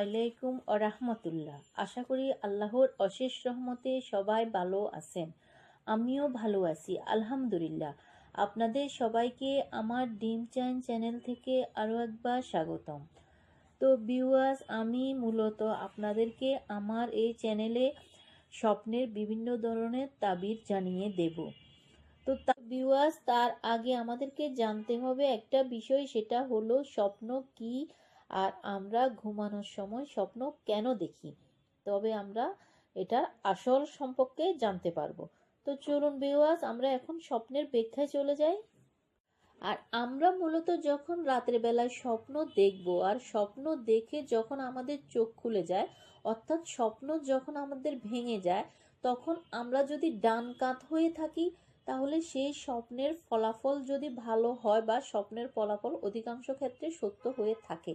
আলাইকুম ওয়া রাহমাতুল্লাহ। আশা করি আল্লাহর অশেষ রহমতে সবাই ভালো আছেন। আমিও ভালো আছি আলহামদুলিল্লাহ। আপনাদের সবাইকে আমার ড্রিম চাইন চ্যানেল থেকে আরও একবার স্বাগতম। তো ভিউয়ার্স, আমি মূলত আপনাদেরকে আমার এই চ্যানেলে স্বপ্নের বিভিন্ন ধরনের তাবিজ জানিয়ে দেব। তো ভিউয়ার্স, তার আগে আমাদেরকে জানতে হবে একটা বিষয়, সেটা হলো স্বপ্ন কি আর আমরা ঘুমানোর সময় স্বপ্ন কেন দেখি, তবে আমরা এটার আসল সম্পর্কে জানতে পারবো। তো চলুন ভিউয়ার্স, আমরা এখন স্বপ্নের ব্যাখ্যায় চলে যাই। আর আমরা মূলত যখন রাতের বেলায় স্বপ্ন দেখব আর স্বপ্ন দেখে যখন আমাদের চোখ খুলে যায়, অর্থাৎ স্বপ্ন যখন আমাদের ভেঙে যায়, তখন আমরা যদি ডান কাত হয়ে থাকি তাহলে সেই স্বপ্নের ফলাফল যদি ভালো হয় বা স্বপ্নের ফলাফল অধিকাংশ ক্ষেত্রে সত্য হয়ে থাকে।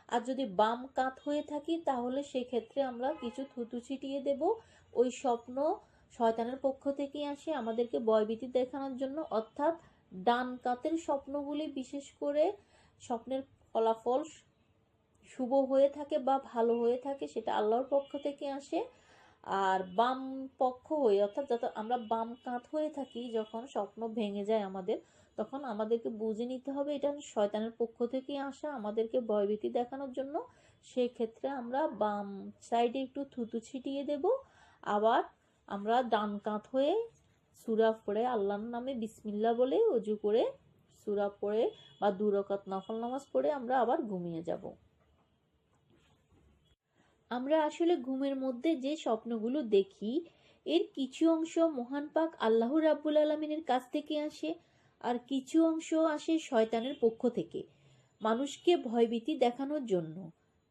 আর যদি বাম কাত হয়ে থাকি তাহলে সেই ক্ষেত্রে আমরা কিছু থুতু ছিটিয়ে দেব। ওই স্বপ্ন শয়তানের পক্ষ থেকে আসে আমাদেরকে ভয়ভীতি দেখানোর জন্য। অর্থাৎ ডান কাতের স্বপ্নগুলি বিশেষ করে স্বপ্নের ফলাফল শুভ হয়ে থাকে বা ভালো হয়ে থাকে, সেটা আল্লাহর পক্ষ থেকে আসে। আর বাম পক্ষ হয়ে, অর্থাৎ যত আমরা বাম কাত হয়ে থাকি যখন স্বপ্ন ভেঙে যায় আমাদের, তখন আমাদেরকে বুঝে নিতে হবে এটা শয়তানের পক্ষ থেকে আসা আমাদেরকে ভয়ভীতি দেখানোর জন্য। সেই ক্ষেত্রে আমরা বাম সাইডে একটু থুতু ছিটিয়ে দেব। আবার আমরা ডান কাত হয়ে সূরা পড়ে আল্লাহর নামে বিসমিল্লাহ বলে ওযু করে সূরা পড়ে বা 2 রাকাত নফল নামাজ পড়ে আমরা আবার ঘুমিয়ে যাব। আমরা আসলে ঘুমের মধ্যে যে স্বপ্নগুলো দেখি এর কিছু অংশ মহান পাক আল্লাহ রাব্বুল আলামিনের কাছ থেকে আসে, আর কিছু অংশ আসে শয়তানের পক্ষ থেকে মানুষকে ভয়ভীতি দেখানোর জন্য।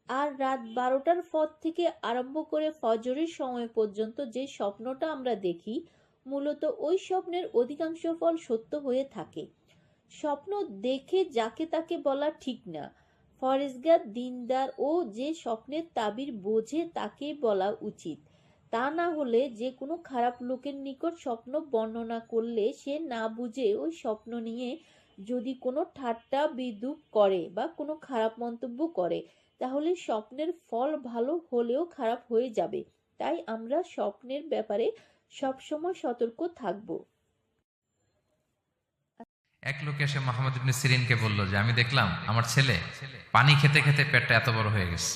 আর রাত 12টার পর থেকে আরম্ভ করে ফজরের সময় পর্যন্ত যে স্বপ্নটা আমরা দেখি, মূলত ওই স্বপ্নের অধিকাংশ ফল সত্য হয়ে থাকে। স্বপ্ন দেখে যাকে তাকে বলা ঠিক না। ফরেজগার, দিনদার ও যে স্বপ্নের তাবির বোঝে তাকে বলা উচিত। তা না হলে যে কোনো খারাপ লোকের নিকট স্বপ্ন বর্ণনা করলে সে না বুঝে ওই স্বপ্ন নিয়ে যদি কোনো ঠাট্টা বিদ্রূপ করে বা কোনো খারাপ মন্তব্য করে, তাহলে স্বপ্নের ফল ভালো হলেও খারাপ হয়ে যাবে। তাই আমরা স্বপ্নের ব্যাপারে সবসময় সতর্ক থাকব। এক লোক এসে মোহাম্মদ ইবনে সিরিনকে বলল যে আমি দেখলাম আমার ছেলে পানি খেতে খেতে পেটটা এত বড় হয়ে গেছে।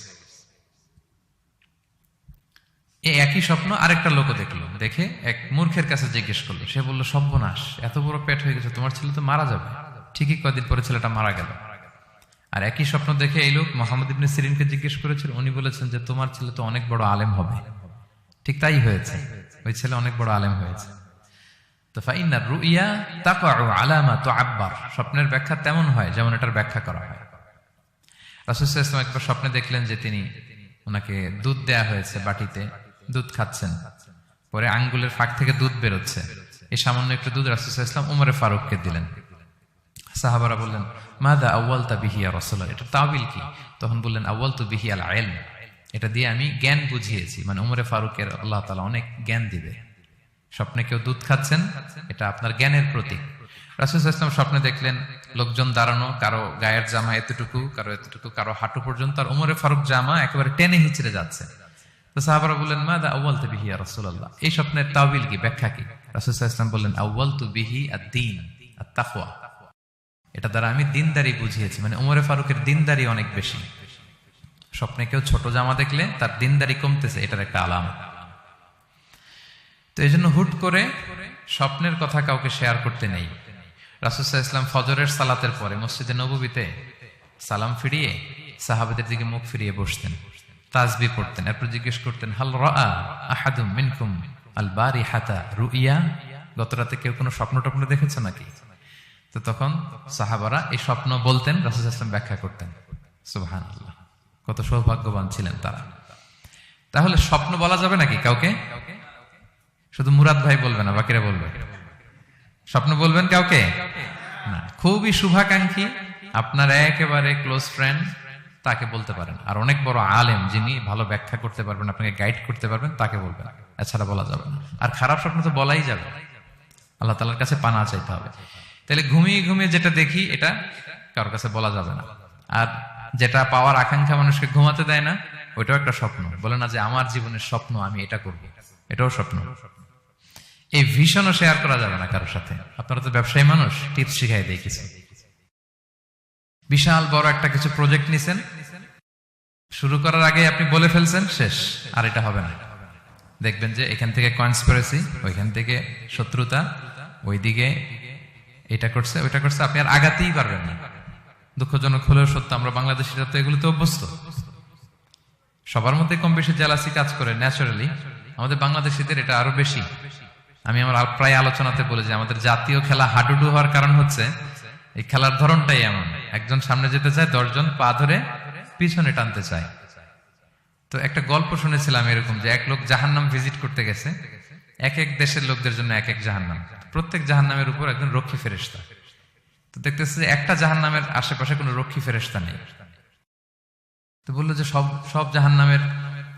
এই একই স্বপ্ন আরেকটা লোকও দেখলো, দেখে এক মূর্খের কাছে জিজ্ঞেস করলো। সে বলল, সর্বনাশ, এত বড় পেট হয়ে গেছে, তোমার ছেলে তো মারা যাবে। ঠিকই কয়েকদিন পরে ছেলেটা মারা গেল। আর একই স্বপ্ন দেখে এই লোক মোহাম্মদ ইবনে সিরিনকে জিজ্ঞেস করেছিল। উনি বলেছেন যে তোমার ছেলে তো অনেক বড় আলেম হবে। ঠিক তাই হয়েছে, ওই ছেলে অনেক বড় আলেম হয়েছে। তো ফাইনার রুইয়া তাকাউ আলা মা তুআব্বার, স্বপ্নের ব্যাখ্যা তেমন হয় যেমন এটার ব্যাখ্যা করা হয়। রাসূল সাল্লাল্লাহু আলাইহি ওয়াসাল্লাম একবার স্বপ্নে দেখলেন যে তিনি ওনাকে দুধ দেয়া হয়েছে, বাটিতে দুধ খাচ্ছেন, পরে আঙ্গুলের ফাঁক থেকে দুধ বেরোচ্ছে। এই সামান্য একটু দুধ রাসূল সাল্লাল্লাহু আলাইহি ওয়াসাল্লাম উমরে ফারুককে দিলেন। সাহাবারা বললেন, মাদা আউয়ালতা বিহি ইয়া রাসূলুল্লাহ, এটা তাওয়িল কি? তখন বললেন, আউয়ালতু বিহি আল ইলম, এটা দিয়ে আমি জ্ঞান বুঝিয়েছি। মানে উমরে ফারুকের আল্লাহ তাআলা অনেক জ্ঞান দিবে। স্বপ্নে কেউ দুধ খাচ্ছেন, এটা আপনার জ্ঞানের প্রতীক। রাসূল সাল্লাল্লাহু আলাইহি ওয়াসাল্লাম স্বপ্নে দেখলেন লোকজন দাঁড়ানো, কারো গায়ের জামা এতটুকু, কারো এতটুকু, কারো হাঁটু পর্যন্ত, আর উমরে ফারুক জামা একেবারে টেনে হিচড়ে যাচ্ছে। তো সাহাবারা বললেন, মাদা আউয়ালতু বিহি ইয়া রাসূলুল্লাহ, এই স্বপ্নের তাওয়িল কি, ব্যাখ্যা কি? রাসূল সাল্লাল্লাহু আলাইহি ওয়াসাল্লাম বললেন, আউয়ালতু বিহি আদ-দীন আত-তাকওয়া, এটা দ্বারা আমি দিনদারি বুঝিয়েছি। মানে উমরে ফারুকের দিনদারি অনেক বেশি। স্বপ্নে কেউ ছোট জামা দেখলে তার দিনদারি কমতেছে, এটার একটা আলামত। তো এই জন্য হুট করে স্বপ্নের কথা কাউকে শেয়ার করতে নেই। রাসূল সাল্লাল্লাহু আলাইহি ওয়াসাল্লাম ফজরের সালাতের পরে মসজিদে নববীতে সালাম ফিরিয়ে সাহাবাদের দিকে মুখ ফিরিয়ে বসতেন, তাসবিহ পড়তেন, এরপর জিজ্ঞেস করতেন, হাল রাআ আহাদুম মিনকুম আল বারিহাতা রুইয়া, গত রাতে কেউ কোনো স্বপ্ন টপ্ন দেখেছে নাকি? তো তখন সাহাবারা এই স্বপ্ন বলতেন, রাসূল সাল্লাল্লাহু আলাইহি ওয়াসাল্লাম ব্যাখ্যা করতেন। সুবহানাল্লাহ, কত সৌভাগ্যবান ছিলেন তারা। তাহলে স্বপ্ন বলা যাবে নাকি কাউকে? শুধু মুরাদ ভাই বলবে না, বাকিরা বলবে? স্বপ্ন বলবেন কাউকে না। খুবই শুভাকাঙ্ক্ষী, আপনার একেবারে ক্লোজ ফ্রেন্ড, তাকে বলতে পারেন। আর অনেক বড় আলেম যিনি ভালো ব্যাখ্যা করতে পারবেন, আপনাকে গাইড করতে পারবেন, তাকে বলবেন। এছাড়া বলা যাবে না। আর খারাপ স্বপ্ন তো বলাই যাবে, আল্লাহ তাআলার কাছে পানা চাইতে হবে। তাহলে ঘুমিয়ে ঘুমিয়ে যেটা দেখি এটা কারোর কাছে বলা যাবে না। আর যেটা পাওয়ার আকাঙ্ক্ষা মানুষকে ঘুমাতে দেয় না, ওইটাও একটা স্বপ্ন। বলে না যে আমার জীবনের স্বপ্ন আমি এটা করব, এটাও স্বপ্ন। এই ভিশনও শেয়ার করা যাবে না কারোর সাথে। আপনারা তো ব্যবসায়ী মানুষ, টিপস শিখাই দেয় কিছু। বিশাল বড় একটা কিছু প্রজেক্ট নিছেন, শুরু করার আগে আপনি বলে ফেলছেন শেষ, আর এটা হবে না। দেখবেন যে এখান থেকে কনস্পিরেসি, ওইখান থেকে শত্রুতা, ওইদিকে এটা করছে ওইটা করছে, আপনি আর আগাতেই পারবেন না। দুঃখজনক হলেও সত্য, আমরা বাংলাদেশিরা তো এগুলোতে অভ্যস্ত। সবার মধ্যে কম বেশি জেলাসি কাজ করে ন্যাচারালি, আমাদের বাংলাদেশিদের এটা আরো বেশি। আমি আমার প্রায় আলোচনাতে বলি যে আমাদের জাতীয় খেলা হাডুডু হওয়ার কারণ হচ্ছে এই খেলার ধরনটাই এমন, একজন সামনে যেতে চায়, 10 জন পা ধরে পিছনে টানতে চায়। তো একটা গল্প শুনেছিলাম এরকম, যে এক লোক জাহান্নাম ভিজিট করতে গেছে। এক এক দেশের লোকদের জন্য এক এক জাহান্নাম, প্রত্যেক জাহান্নামের উপর একজন রক্ষী ফেরেশতা। তো দেখতেছে যে একটা জাহান্নামের আশেপাশে কোনো রক্ষী ফেরেশতা নেই। তো বললো যে সব জাহান্নামের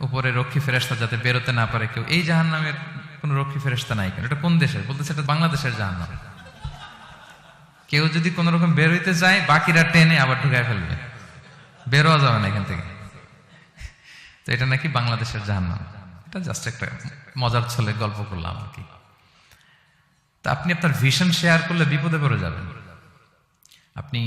উপরে রক্ষী ফেরেশতা যাতে বেরোতে না পারে কেউ, এই জাহান্নামের কোনো রক্ষী ফেরেশতা নাই কেন? এটা কোন দেশের? বলতেছে এটা বাংলাদেশের জাহান্নাম। কেউ যদি কোন রকম বের হইতে চায়, বাকিরা টেনে আবার ঢুকায় ফেলবে, বেরোয়া যাবে না এখান থেকে। তো এটা নাকি বাংলাদেশের জাহান্নাম। এটা জাস্ট একটা মজার ছলে গল্প করলাম আর কি। তা আপনি আপনার ভিশন শেয়ার করলে বিপদে পড়ে যাবেন। আপনি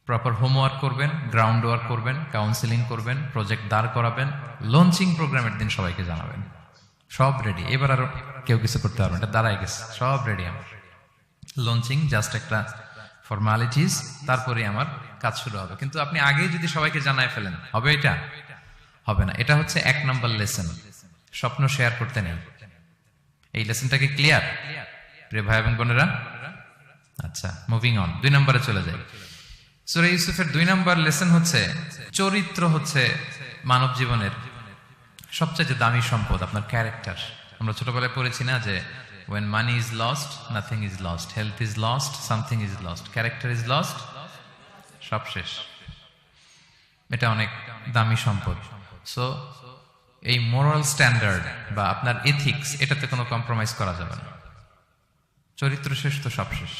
প্রপার হোমওয়ার্ক করবেন, গ্রাউন্ড ওয়ার্ক করবেন, কাউন্সিলিং করবেন, প্রজেক্ট দাঁড় করাবেন, লঞ্চিং প্রোগ্রামের দিন সবাইকে জানাবেন। সব রেডি, এবার আর কেউ কিছু করতে পারবেন, এটা দাঁড়ায় গেছে, সব রেডি আমার। লঞ্চিং জাস্ট একটা ফর্মালিটিস, তারপরে আমার কাজ শুরু হবে। কিন্তু আপনি আগেই যদি সবাইকে জানায় ফেলেন, হবে এটা? হবে না। এটা হচ্ছে 1 নম্বর লেসন, স্বপ্ন শেয়ার করতে নেই। এই লেসনটা কি ক্লিয়ার প্রিয় ভাই এবং বোনেরা? আচ্ছা, মুভিং অন, 2 নম্বরে চলে যাই। সূরা ইউসুফের 2 নম্বর লেসন হচ্ছে চরিত্র হচ্ছে মানব জীবনের সবচেয়ে দামি সম্পদ, আপনার ক্যারেক্টার। আমরা ছোটবেলায় পড়েছি না যে when money is lost, nothing is lost, health is lost, something is lost, character is lost, সব শেষ। এটা অনেক দামি সম্পদ। সো এই মোরাল স্ট্যান্ডার্ড বা আপনার এথিক্স, এটাতে কোনো কম্প্রোমাইজ করা যাবে না। চরিত্র শেষ তো সব শেষ।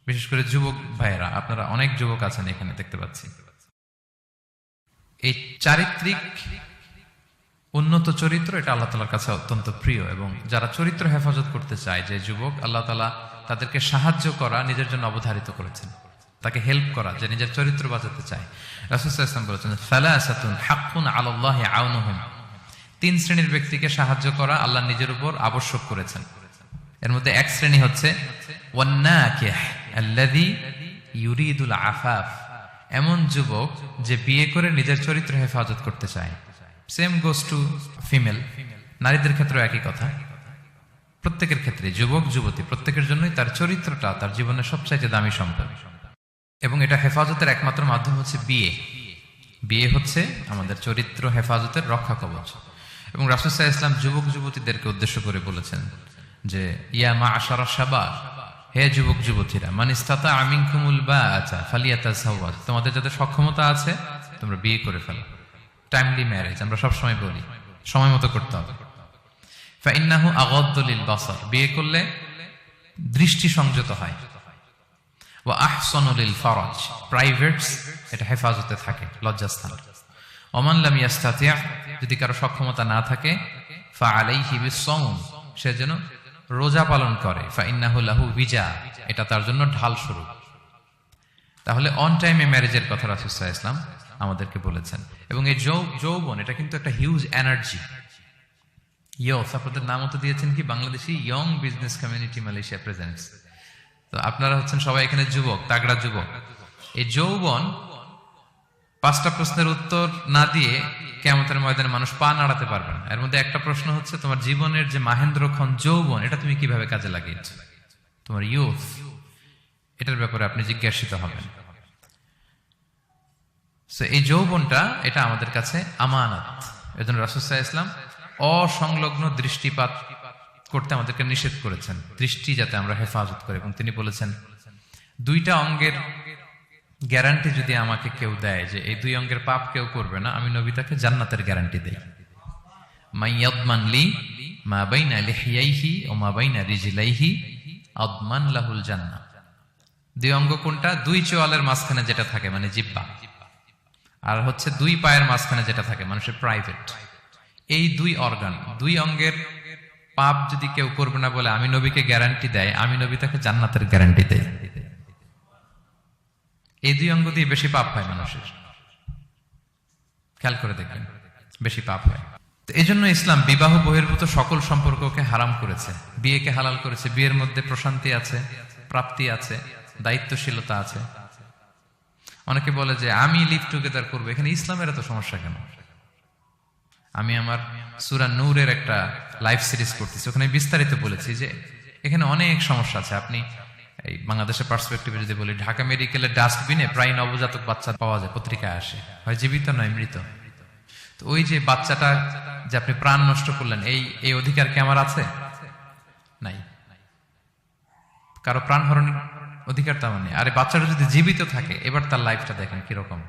বিশেষ করে যুবক ভাইয়েরা, আপনারা অনেক যুবক আছেন এখানে দেখতে পাচ্ছি। এই চারিত্রিক উন্নত চরিত্র, এটা আল্লাহ তাআলার কাছে অত্যন্ত প্রিয়। এবং যারা চরিত্র হেফাজত করতে চায়, যে যুবক, আল্লাহ তাআলা তাদেরকে সাহায্য করা নিজের জন্য অবধারিত করেছেন, তাকে হেল্প করা, যে নিজের চরিত্র বাঁচাতে চায়। রাসূল সাল্লাল্লাহু আলাইহি ওয়াসাল্লাম বলেছেন, সালাসাতুন হাক্কুন আলাল্লাহি আউনুহুম, 3 শ্রেণীর ব্যক্তিকে সাহায্য করা আল্লাহ নিজের উপর আবশ্যক করেছেন। এর মধ্যে এক শ্রেণী হচ্ছে ওয়ান্নাকিহ আল্লাযী ইউরিদুল আফাফ, এমন যুবক যে বিয়ে করে নিজের চরিত্র হেফাজত করতে চায়। সেম গোস টু ফিমেল, নারীদের ক্ষেত্রে একই কথা। প্রত্যেকের ক্ষেত্রে, যুবক যুবতী প্রত্যেকের জন্যই তার চরিত্রটা তার জীবনের সবচাইতে দামি সম্পদ। এবং এটা হেফাজতের একমাত্র মাধ্যম হচ্ছে বিয়ে। বিয়ে হচ্ছে আমাদের চরিত্র হেফাজতের রক্ষা কবচ। এবং রাসূল সাল্লাল্লাহু আলাইহি ওয়াসাল্লাম যুবক যুবতীদেরকে উদ্দেশ্য করে বলেছেন যে ইয়া মা'আশারাশ শাবাব, হে যুবক যুবতীরা, মান ইসতাতা'a মিনকুমুল বাআতা ফালিয়াতাযাওয়াজ, তোমাদের যাদের সক্ষমতা আছে তোমরা বিয়ে করে ফেলো। টাইমলি ম্যারেজ আমরা সবসময় বলি, সময় মতো করতে হবে। ফাইন্নাহু আগাদ্দু লিল বাসার, বিয়ে করলে দৃষ্টি সংযত হয়। ওয়া আহসানু লিল ফারাজ, প্রাইভেটস এটা হেফাজতে থাকে, লজ্জাস্থান। ওমান লাম ইয়াস্তাতি', যদি কারো সক্ষমতা না থাকে, ফাআলাইহি বিস-সাওম, সে যেন রোজা পালন করে। ফাইন্নাহু লাহু বিজা, এটা তার জন্য ঢাল স্বরূপ। তাহলে অন টাইমে ম্যারেজের কথা রাসূল সাল্লাল্লাহু আলাইহি ওয়াসাল্লাম আমাদেরকে বলেছেন। এবং এই যৌবন এটা কিন্তু একটা হিউজ এনার্জি। ইয়স, আপনাদের নামও তো দিয়েছেন কি Bangladeshi young business community Malaysia presents. তো আপনারা হচ্ছেন সবাই এখানে যুবক, তাগড়া যুবক। এই যৌবন, 5টা প্রশ্নের উত্তর না দিয়ে কিয়ামতের ময়দানে মানুষ পা নাড়াতে পারবে না। এর মধ্যে একটা প্রশ্ন হচ্ছে তোমার জীবনের যে মাহেন্দ্রক্ষণ যৌবন, এটা তুমি কিভাবে কাজে লাগিয়েছো, তোমার ইয়ুথ, এটার ব্যাপারে আপনি জিজ্ঞাসিত হবেন। এই যৌবনটা এটা আমাদের কাছে আমানত। এজন্য রাসূল সাল্লাল্লাহু আলাইহি ওয়াসাল্লাম অসংলগ্ন দৃষ্টিপাত করতে আমাদেরকে নিষেধ করেছেন, দৃষ্টি যাতে আমরা হেফাজত করি। এবং তিনি বলেছেন 2টা অঙ্গের গ্যারান্টি যদি আমাকে কেউ দেয় যে এই 2 অঙ্গের পাপ কেউ করবে না, আমি নবী তাকে জান্নাতের গ্যারান্টি দেই। মাইয়াদমান লি মা বাইনা লিহিয়াইহি ওয়া মা বাইনা রিজলাইহি আদমান লাহুল জান্নাহ। 2 অঙ্গ কোনটা? 2 চোয়ালের মাঝখানে যেটা থাকে, মানে জিহ্বা। আর হচ্ছে দুই পায়ের মাঝখানে যেটা থাকে মানুষের প্রাইভেট, এই দুই অর্গান, দুই অঙ্গের পাপ যদি কেউ করবে না বলে আমি নবীকে গ্যারান্টি দেয়, আমি নবী তাকে জান্নাতের গ্যারান্টি দেয়। এই দুই অঙ্গ দিয়ে বেশি পাপ হয় মানুষের, খেয়াল করে দেখবেন বেশি পাপ হয়। তো এই জন্য ইসলাম বিবাহ বহির্ভূত সকল সম্পর্ককে হারাম করেছে, বিয়েকে হালাল করেছে। বিয়ের মধ্যে প্রশান্তি আছে, প্রাপ্তি আছে, দায়িত্বশীলতা আছে। অনেকে বলে যে আমি লিভ টুগেদার করবো, এখানে ইসলামের এত সমস্যা কেন? আমি আমার সূরা নূরের একটা লাইভ সিরিজ করতেছি, ওখানে বিস্তারিত বলেছি যে এখানে অনেক সমস্যা আছে। আপনি এই বাংলাদেশের পার্সপেক্টিভে যদি বলি, ঢাকা মেডিকেলের ডাস্টবিনে প্রায় নবজাতক বাচ্চা পাওয়া যায়, পত্রিকায় আসে, হয় জীবিত নয় মৃত। তো ওই যে বাচ্চাটা যে আপনি প্রাণ নষ্ট করলেন, এই অধিকার কি আমার আছে? নাই। কারো প্রাণ হরণের অধিকার তেমন নেই। আরে বাচ্চাটা যদি জীবিত থাকে, এবার তার লাইফটা দেখেন কিরকম,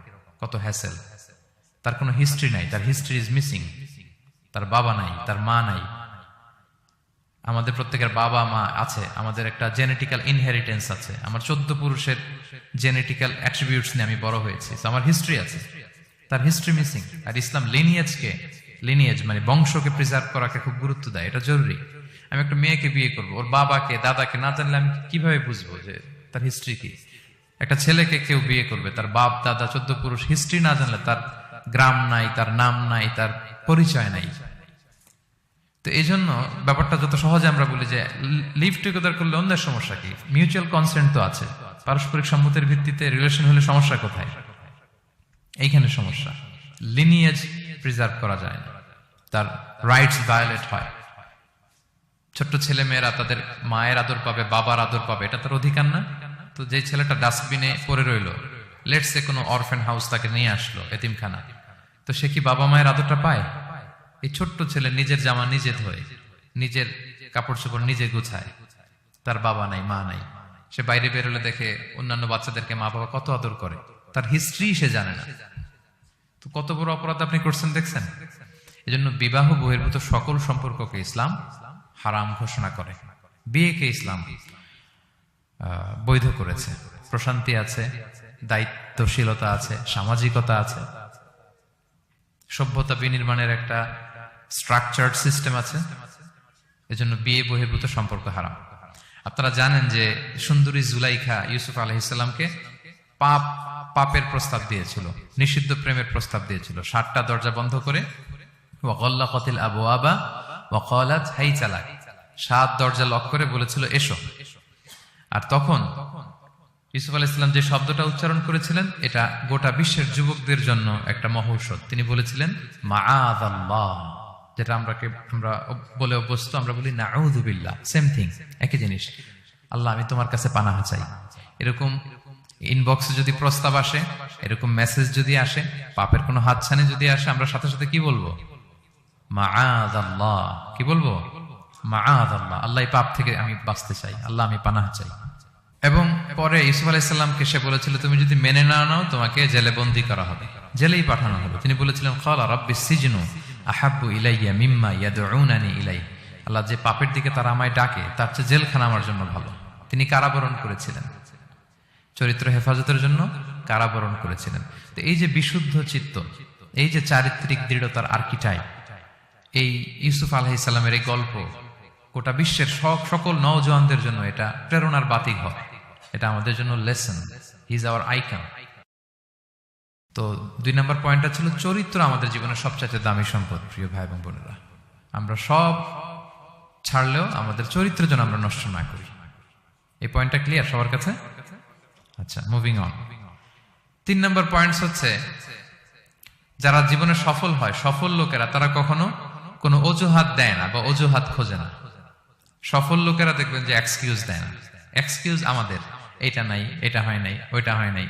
কত হ্যাসেল। তার কোনো হিস্ট্রি নাই, তার হিস্ট্রি ইজ মিসিং। তার বাবা নাই, তার মা নাই। আমাদের প্রত্যেকের বাবা মা আছে, আমাদের একটা জেনেটিক্যাল ইনহেরিটেন্স আছে। আমার 14 পুরুষের জেনেটিক্যাল অ্যাট্রিবিউটস নিয়ে আমি বড় হয়েছি, আমার হিস্ট্রি আছে, তার হিস্ট্রি মিসিং। আর ইসলাম লিনিয়েজ মানে বংশকে প্রিজার্ভ করাকে খুব গুরুত্ব দেয়, এটা জরুরি। আমি একটা মেয়েকে বিয়ে করবো, ওর বাবাকে দাদাকে না জানলে আমি কিভাবে বুঝবো যে তার হিস্ট্রি কি? একটা ছেলেকে কেউ বিয়ে করবে, তার বাপ দাদা 14 পুরুষ হিস্ট্রি না জানলে, তার গ্রাম নাই, তার নাম নাই, তার পরিচয় নাই। তো এই জন্য ব্যাপারটা যত সহজে আমরা বলি যে লিভ টুগেদার করলে অন্যের সমস্যা কি? মিউচুয়াল কনসেন্ট তো আছে, পারস্পরিক সম্মতির ভিত্তিতে রিলেশন হলে সমস্যা কোথায়? এইখানে সমস্যা। লিনিয়েজ প্রিজার্ভ করা যায় না, তার রাইটস ভায়োলেট হয়। ছোট্ট ছেলে মেয়েরা তাদের মায়ের আদর পাবে, বাবার আদর পাবে, এটা তার অধিকার না? তো যে ছেলেটা ডাস্টবিনে পড়ে রইল, লেটস সে কোনো অরফ্যান হাউস তাকে নিয়ে আসলো, এতিমখানা, তো সে কি বাবা মায়ের আদরটা পায়? এই ছোট্ট ছেলে নিজের জামা নিজে ধোয়, নিজের কাপড় চোপড় নিজে গুছায়, তার বাবা নাই, মা নাই। সে বাইরে বেরোলে দেখে অন্যান্য বাচ্চাদেরকে মা বাবা কত আদর করে, তার হিস্ট্রি সে জানে না। তো কত বড় অপরাধ আপনি করছেন দেখছেন? এজন্য বিবাহ বহির্ভূত সকল সম্পর্ককে ইসলাম হারাম ঘোষণা করে। বিয়েকে ইসলাম বৈধ করেছে। প্রশান্তি আছে, দায়িত্বশীলতা আছে, সামাজিকতা আছে, সভ্যতা বিনির্মাণের একটা স্ট্রাকচার্ড সিস্টেম আছে। এজন্য বিয়ে বহির্ভূত সম্পর্ক হারাম। আপনারা জানেন যে সুন্দরী জুলাইখা ইউসুফ আলাইহিসসালামকে পাপের প্রস্তাব দিয়েছিল, নিষিদ্ধ প্রেমের প্রস্তাব দিয়েছিল। 7টা দরজা বন্ধ করে, ওয়াগাল্লাকাতিল আবওয়াবা ওয়া ক্বালাত হাইতা লাক, 7 দরজা লক করে বলেছিল এসো। আর তখন ইউসুফ আলাইহিস সালাম যে শব্দটা উচ্চারণ করেছিলেন, এটা গোটা বিশ্বের যুবকদের জন্য একটা মহৌষধ। তিনি বলেছিলেন মাআযাল্লাহ, যেটা আমরা বলে অভ্যস্ত, আমরা বলি নাউযু বিল্লাহ, সেম থিং, একই জিনিস। আল্লাহ আমি তোমার কাছে পানাহ চাই। এরকম ইনবক্সে যদি প্রস্তাব আসে, এরকম মেসেজ যদি আসে, পাপের কোনো হাতছানি যদি আসে, আমরা সাথে সাথে কি বলবো? মাআযাল্লাহ। কি বলবো? মাআযাল্লাহ, আল্লাহ এই পাপ থেকে আমি বাঁচতে চাই, আল্লাহ আমি পানাহ চাই। এবং পরে ইউসুফ আলাইহিস সালামকে সে বলেছিল তুমি যদি মেনে না নাও তোমাকে জেলে বন্দী করা হবে, জেলেই পাঠানো হবে। তিনি বলেছিলেন ক্বালা রাব্বিস সিজনু আহাব্বু ইলাইয়া মিম্মা ইয়াদউনানি ইলাই, আল্লাহ যে পাপের দিকে তারা আমায় ডাকে তার চেয়ে জেলখানা আমার জন্য ভালো। তিনি কারাবরণ করেছিলেন, চরিত্র হেফাজতের জন্য কারাবরণ করেছিলেন। তো এই যে বিশুদ্ধ চিত্ত, এই যে চারিত্রিক দৃঢ়তার আর্কিটাইপ, এই ইউসুফ আলাইহিস সালামের এই গল্প গোটা বিশ্বের সকল নওজওয়ানদের জন্য এটা প্রেরণার বাতিঘর, এটা আমাদের জন্য lesson. He is our icon. তো 2 নম্বর পয়েন্টটা ছিল চরিত্র আমাদের জীবনের সবচেয়ে দামি সম্পদ। প্রিয় ভাই এবং বোনেরা, আমরা সব ছাড়লেও আমাদের চরিত্র যেন আমরা নষ্ট না করি। এই পয়েন্টটা ক্লিয়ার সবার কাছে? আচ্ছা, মুভিং অন। 3 নম্বর পয়েন্টস হচ্ছে যারা জীবনে সফল হয়, সফল লোকেরা তারা কখনো কোনো অজুহাত দেয় না বা অজুহাত খোঁজে না। সফল লোকেরা দেখবেন যে এক্সকিউজ দেয় না। এক্সকিউজ আমাদের, এটা নাই, এটা হয় নাই, ওইটা হয় নাই,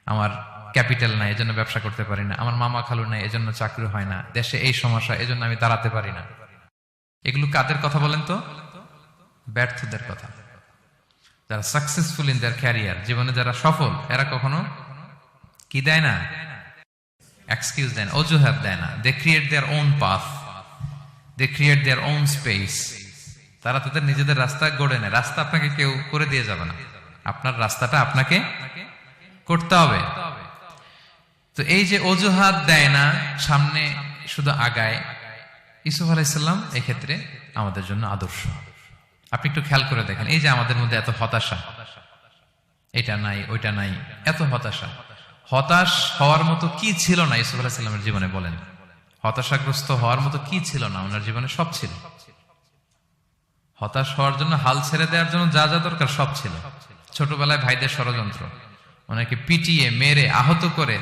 আমার ক্যাপিটাল নাই এজন্য ব্যবসা করতে পারি না, আমার মামা খালু নাই এজন্য চাকরি হয় না, দেশে এই সমস্যা এজন্য আমি দাঁড়াতে পারি না। এগুলো কাদের কথা বলেন তো? ব্যর্থদের কথা। যারা সাকসেসফুল ইন দেয়ার ক্যারিয়ার, জীবনে যারা সফল, এরা কখনো কি দেয় না? এক্সকিউজ দেয় না, অজুহাত দেয় না। They create their own path, they create their own space. তারা তাদের নিজেদের রাস্তা গড়ে নেয়। রাস্তা আপনাকে কেউ করে দিয়ে যাবে না, আপনার রাস্তাটা আপনাকে করতে হবে। তো এই যে অজুহাত দেয় না, সামনে শুধু আগায়, ইউসুফ আলাইহিসসালাম এই ক্ষেত্রে আমাদের জন্য আদর্শ। আপনি একটু খেয়াল করে দেখেন, এই যে আমাদের মধ্যে এত হতাশা, এটা নাই ওইটা নাই, এত হতাশা, হতাশ হওয়ার মতো কি ছিল না ইউসুফ আলাইহিসসালামের জীবনে? বলেন, হতাশাগ্রস্ত হওয়ার মতো কি ছিল না? ওনার জীবনে সব ছিল। হতাশ হওয়ার জন্য, হাল ছেড়ে দেওয়ার জন্য যা যা দরকার সব ছিল। ছোটবেলায় ভাইদের ষড়যন্ত্র, ওনাকে পিটিয়ে মেরে আহত করে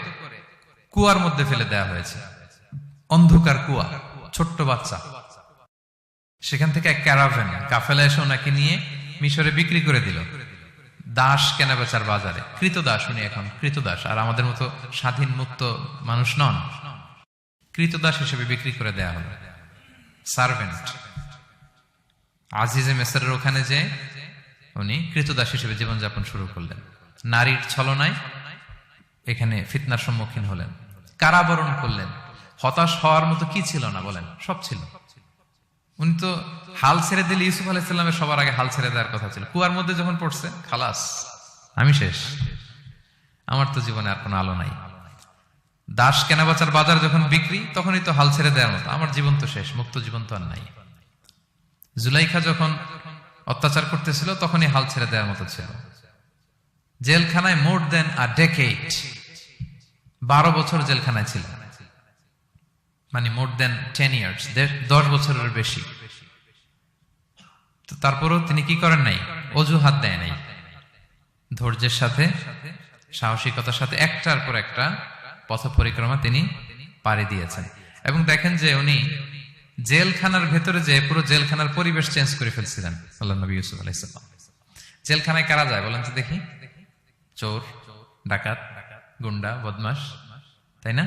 কুয়ার মধ্যে ফেলে দেওয়া হয়েছে, অন্ধকার কুয়া, ছোট্ট বাচ্চা। সেখান থেকে এক ক্যারাভ্যান কাফেলা এসে ওনাকে নিয়ে মিশরে বিক্রি করে দিল, দাস কেনা বেচার বাজারে। কৃতদাস, উনি এখন কৃতদাস, আর আমাদের মতো স্বাধীন মুক্ত মানুষ নন। কৃতদাস হিসেবে বিক্রি করে দেয়া হলো, সার্ভেন্ট। আজিজে মেসরের ওখানে যে উনি কৃতদাস হিসেবে জীবনযাপন শুরু করলেন, নারীর ছলনায় এখানে ফিতনার সম্মুখীন হলেন, কারাবরণ করলেন। হতাশ হওয়ার মতো কি ছিল না? বলেন, সব ছিল। উনি তো হাল ছেড়ে দিলে, ইউসুফ আলাইহিসসালামের সবার আগে হাল ছেড়ে দেওয়ার কথা ছিল। কুয়ার মধ্যে যখন পড়ছে, খালাস, আমি শেষ, আমার তো জীবনে আর কোনো আলো নাই। দাস কেনাবেচার বাজার যখন বিক্রি, তখনই তো হাল ছেড়ে দেওয়ার মতো, আমার জীবন তো শেষ, মুক্ত জীবন তো আর নাই। জুলাইখা যখন অত্যাচার করতেছিল, তখনই হাল ছেড়ে দেওয়ার মতো ছিল। জেলখানায় মোর দেন আ ডেকেড, 12 বছর জেলখানায় ছিল, মানে মোর দেন 10 ইয়ার্স, 10 বছরের বেশি। তো তারপরেও তিনি কি করেন নাই? অজুহাত দেয় নাই, ধৈর্যের সাথে, সাহসিকতার সাথে একটার পর একটা পথ পরিক্রমা তিনি পাড়ি দিয়েছেন। এবং দেখেন যে উনি জেলখানার ভেতরে যে পুরো জেলখানার পরিবেশ চেঞ্জ করে ফেলছিলেন আল্লাহর নবী ইউসুফ আলাইহিস সালাম। জেলখানায় কারা যায় বলেন তো দেখি? চোর, ডাকাত, গুন্ডা, বদমাশ, তাই না?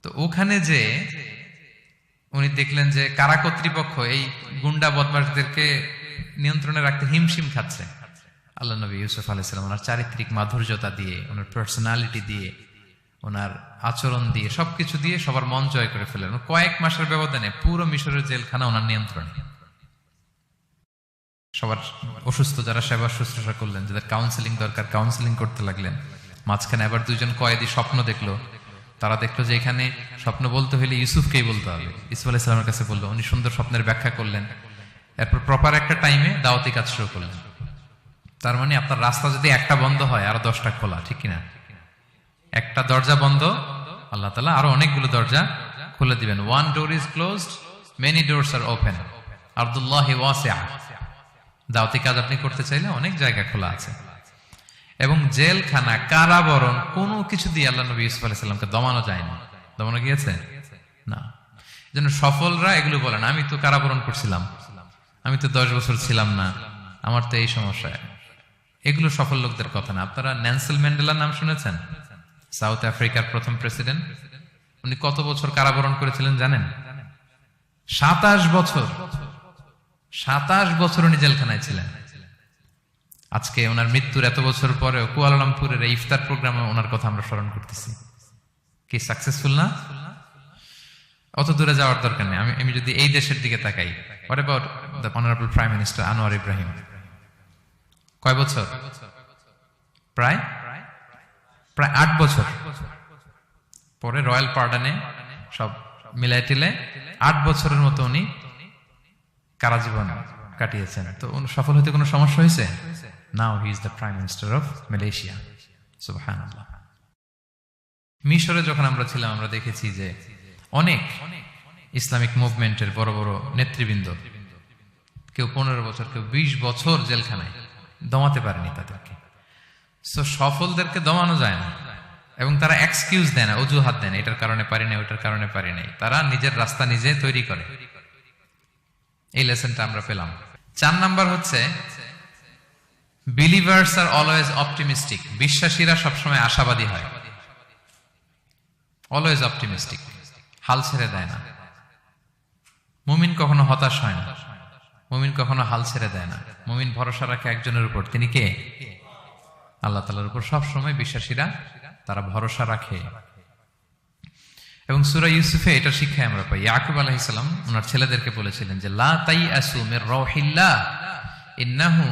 তো ওখানে যে উনি দেখলেন যে কারা কর্তৃপক্ষ এই গুন্ডা বদমাশদেরকে নিয়ন্ত্রণে রাখতে হিমশিম খাচ্ছে। আল্লাহ নবী ইউসুফ আলাইহিস সালাম ওনার চারিত্রিক মাধুর্যতা দিয়ে, ওনার পার্সোনালিটি দিয়ে, ওনার আচরণ দিয়ে, সবকিছু দিয়ে সবার মন জয় করে ফেলেন। কয়েক মাসের ব্যবধানে পুরো মিশরের জেলখানা ওনার নিয়ন্ত্রণে। সবার অসুস্থ যারা সেবা শুশ্রূষা করলেন, যাদের কাউন্সিলিং দরকার কাউন্সিলিং করতে লাগলেন। মাঝখানে আবার 2জন কয়েদি স্বপ্ন দেখলো, তারা দেখলো যে এখানে স্বপ্ন বলতে হলে ইউসুফকেই বলতে হবে। ইউসুফ আলাইহিস সালামের কাছে বললো, উনি সুন্দর স্বপ্নের ব্যাখ্যা করলেন। এরপর প্রপার একটা টাইমে দাওয়াতি কাজ শুরু করলেন। তার মানে আপনার রাস্তা যদি একটা বন্ধ হয়, আরো 10টা খোলা, ঠিক কিনা? একটা দরজা বন্ধ, আল্লাহ তাআলা আরো অনেকগুলো দরজা খুলে দিবেন। One door is closed, many doors are open, আরদুল্লাহি ওয়াসিআ। দাওয়াতি কাজ আপনি করতে চাইলে অনেক জায়গা খোলা আছে। এবং জেলখানা, কারাবরণ, কোনো কিছু দিয়ে আল্লাহ নবী ইউসুফ আলাইহিস সালামকে দমানো যায় না। দমানো গিয়েছে না। যেন সফলরা এগুলো বলেন, আমি তো কারাবরণ করছিলাম, আমি তো 10 বছর ছিলাম না, আমার তো এই সমস্যা। এগুলো সফল লোকদের কথা না। আপনারা নেলসন ম্যান্ডেলার নাম শুনেছেন? সাউথ আফ্রিকার প্রথম প্রেসিডেন্ট। উনি কত বছর কারাবরণ করেছিলেন জানেন? 27 বছর। 27 বছর উনি জেলখানায় ছিলেন। আজকে ওনার মৃত্যুর এত বছর পরেও কুয়ালালামপুরের এই ইফতার প্রোগ্রামে ওনার কথা আমরা স্মরণ করতেছি। কি সাকসেসফুল না? অত দূরে যাওয়ার দরকার নেই। আমি যদি এই দেশের দিকে তাকাই, what about the honourable prime minister Anwar Ibrahim? কয় বছর? প্রায় 8 বছর। পরে রয়্যাল পার্ডনে সব মিলাই টিলে 8 বছরের মতো উনি কারাজীবন কাটিয়েছেন। তো সফল হতে কোনো সমস্যা হয়েছে? Now he is the prime minister of Malaysia. সুবহানাল্লাহ। মিশরে যখন আমরা ছিলাম, আমরা দেখেছি যে অনেক ইসলামিক মুভমেন্টের বড় বড় নেতৃবৃন্দ, কেউ 15 বছর, কেউ 20 বছর জেলখানায়, দমাতে পারেনি তাদেরকে। সো সফলদেরকে দমানো যায় না। এবং তারা এক্সকিউজ দেয় না, অজুহাত দেয় না, এটার কারণে পারি না, ওইটার কারণে পারি নাই। তারা নিজের রাস্তা নিজে তৈরি করে। এই লেসনটা আমরা পেলাম। 4 নাম্বার হচ্ছে, বিলিভার্স আর অলওয়েজ অপটিমিস্টিক। বিশ্বাসীরা সবসময় আশাবাদী হয়, অলওয়েজ অপটিমিস্টিক, হাল ছেড়ে দেয় না। মুমিন কখনো হতাশ হয় না, মুমিন কখনো হাল ছেড়ে দেয় না। মুমিন ভরসা রাখে একজনের উপর, তিনি কে? আল্লাহ তাআলার উপর। সবসময় বিশ্বাসীরা তারা ভরসা রাখে। এবং সূরা ইউসুফে এটা শিক্ষা আমরা পাই। ইয়াকুব আলাইহিস সালাম ওনার ছেলেদেরকে বলেছিলেন যে লা তাইয়াসু মির রাউহিল্লাহ ইন্নাহু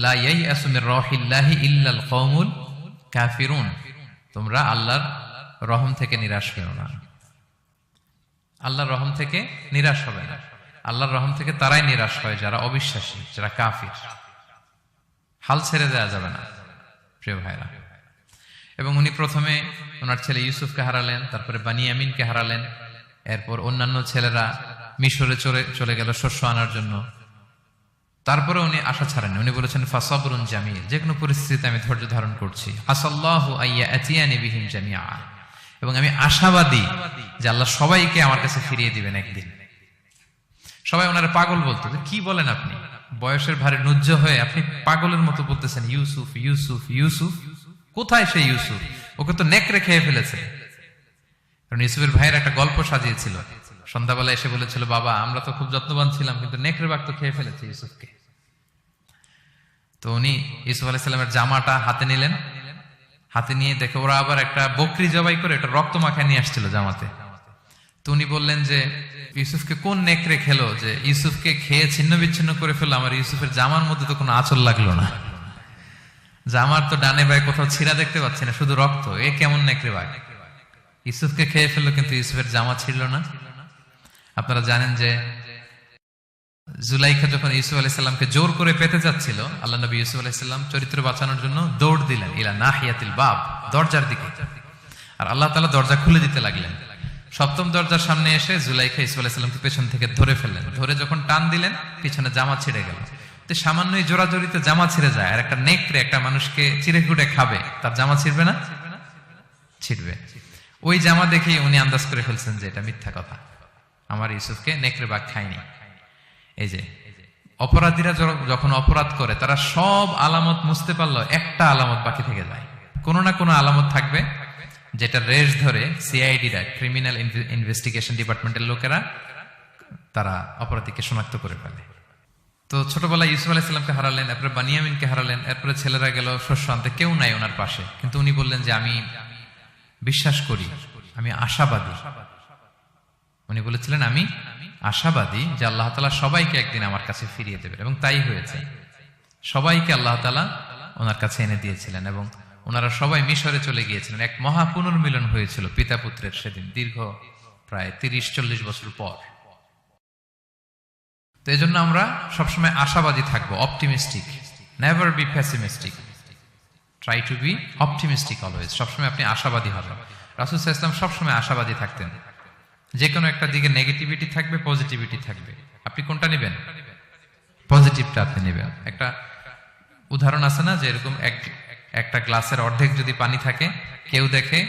লা ইয়াইয়াসু মির রাউহিল্লাহি ইল্লাল কওমুল কাফিরুন। তোমরা আল্লাহর রহম থেকে নিরাশ হও না। আল্লাহর রহম থেকে নিরাশ হবে না। আল্লাহর রহম থেকে তারাই নিরাশ হয় যারা অবিশ্বাসী, যারা কাফির। হাল ছেড়ে দেওয়া যাবে না প্রিয় ভাইরা। এবং উনি প্রথমে ওনার ছেলে ইউসুফকে হারালেন, তারপরে বানিয়ামিনকে হারালেন, এরপর অন্যান্য ছেলেরা মিশরে চলে গেল শস্য আনার জন্য। তারপরে উনি আশা ছাড়েন, উনি বলেছেন ফাসাবরুন জামিল, যে কোনো পরিস্থিতিতে আমি ধৈর্য ধারণ করছি। আসাল্লাহু আইয়া আতিয়ানি বিহিম জামিআ, এবং আমি আশাবাদী যে আল্লাহ সবাইকে আমার কাছে ফিরিয়ে দিবেন একদিন। সবাই ওনারা পাগল বলতো, কি বলেন আপনি, বয়সের ভারে নুজ্জ হয়ে আপনি পাগলের মতো বলতেছেন ইউসুফ ইউসুফ ইউসুফ। কোথায় সে ইউসুফ? ওকে তো নেকড়ে খেয়ে ফেলেছে। কারণ ইউসুফের ভাইয়ের একটা গল্প সাজিয়েছিল, সন্ধ্যাবেলা এসে বলেছিল, বাবা আমরা তো খুব যত্নবান ছিলাম, কিন্তু নেকড়ে বাঘ তো খেয়ে ফেলেছে ইউসুফকে। তো উনি ইউসুফ আলাইহিস সালামের জামাটা হাতে নিলেন, হাতে নিয়ে দেখে ওরা আবার একটা বকরি জবাই করে একটা রক্ত মাখায় নিয়ে আসছিল জামাতে। তো উনি বললেন যে ইউসুফকে কোন নেকড়ে খেলো যে ইউসুফকে খেয়ে ছিন্ন বিচ্ছিন্ন করে ফেললো, আমার ইউসুফের জামার মধ্যে তো কোনো আঁচল লাগলো না, জামার তো ডানে বায়ে কোথাও ছিঁড়া দেখতে পাচ্ছি না, শুধু রক্ত। এ কেমন নেকড়ে বাঘ, ইউসুফকে খেয়ে ফেললো কিন্তু ইউসুফের জামা ছিঁড়ল না। আপনারা জানেন যে জুলাইখা যখন ইউসুফ আলাইহিস সালামকে জোর করে পেতে যাচ্ছিল, আল্লাহ নবী ইউসুফ আলাইহিস সালাম চরিত্র বাঁচানোর জন্য দৌড় দিলেন ইলা নাহিয়াতিল বাব, দরজার দিকে, আর আল্লাহ তাআলা দরজা খুলে দিতে লাগলেন। সপ্তম দরজার সামনে এসে জুলাইখা ইউসুফ আলাইহিস সালামকে পেছন থেকে ধরে ফেললেন। ধরে যখন টান দিলেন, পিছনে জামা ছিঁড়ে গেল। তো সামান্যই জোরাজোরিতে জামা ছিঁড়ে যায়, আর একটা নেকড়ে একটা মানুষকে চিড়ে কুটে খাবে, তার জামা ছিঁড়বে না? ছিঁড়বে। ওই জামা দেখেই উনি আন্দাজ করে ফেলছেন যে এটা মিথ্যা কথা, আমার ইউসুফকে নেকড়ে বাঘ খায়নি। এই যে অপরাধীরা যখন অপরাধ করে, তারা সব আলামত মুছতে পারলো, একটা আলামত বাকি থেকে যায়। কোনো না কোনো আলামত থাকবে যেটা রেশ ধরে সিআইডিরা, ক্রিমিনাল ইনভেস্টিগেশন ডিপার্টমেন্টের লোকেরা, তারা অপরাধীকে শনাক্ত করে ফেলে। তো ছোটবেলায় ইউসুফ আলাইহিস সালামকে হারালেন, এরপরে বানিয়ামিনকে হারালেন, এরপরে ছেলেরা গেল শস্য আনতে, কেউ নাই ওনার পাশে। কিন্তু উনি বললেন যে আমি বিশ্বাস করি, আমি আশাবাদী। উনি বলেছিলেন আমি আশাবাদী যে আল্লাহ তাআলা সবাইকে একদিন আমার কাছে ফিরিয়ে দেবেন, এবং তাই হয়েছে। সবাইকে আল্লাহ তাআলা ওনার কাছে এনে দিয়েছিলেন, এবং ওনারা সবাই মিশরে চলে গিয়েছিলেন। এক মহা পুনর্মিলন হয়েছিল পিতা পুত্রের সেদিন, দীর্ঘ প্রায় 30-40 বছর পর। তো এই জন্য আমরা সবসময় আশাবাদী থাকবো, optimistic, never be pessimistic, try to B optimistic always. সবসময় আপনি আশাবাদী হবেন। রাসূল সাল্লাল্লাহু আলাইহি ওয়াসাল্লাম সবসময় আশাবাদী থাকতেন। যে কোনো একটা দিকে নেগেটিভিটি থাকবে, পজিটিভিটি থাকবে, আপনি কোনটা নেবেন? পজিটিভটা আপনি নেবেন। একটা উদাহরণ আছে না, যে এরকম একটা গ্লাসের অর্ধেক যদি পানি থাকে, কেউ দেখে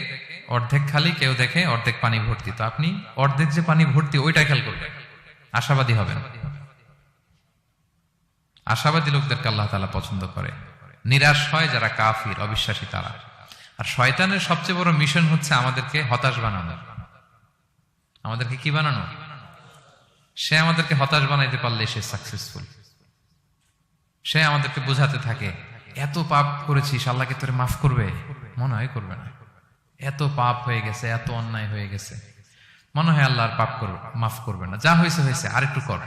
অর্ধেক খালি, কেউ দেখে অর্ধেক পানি ভর্তি, তো আপনি অর্ধেক যে পানি ভর্তি ওইটা খেয়াল করবেন, আশাবাদী হবেন। আশাবাদী লোকদেরকে আল্লাহ তাআলা পছন্দ করে। নিরাশ হয় যারা কাফির, অবিশ্বাসী তারা। আর শয়তানের সবচেয়ে বড় মিশন হচ্ছে আমাদেরকে হতাশ বানানো। আমাদেরকে কি বানানো? সে আমাদেরকে হতাশ বানাইতে পারলে সে সাকসেসফুল। সে আমাদেরকে বোঝাতে থাকে, এত পাপ করেছিস, আল্লাহকে তোরে মাফ করবে? মনে হয় করবে না। এত পাপ হয়ে গেছে, এত অন্যায় হয়ে গেছে, মনে হয় আল্লাহর পাপ মাফ করবে না। যা হয়েছে হয়েছে, আরেকটু কর,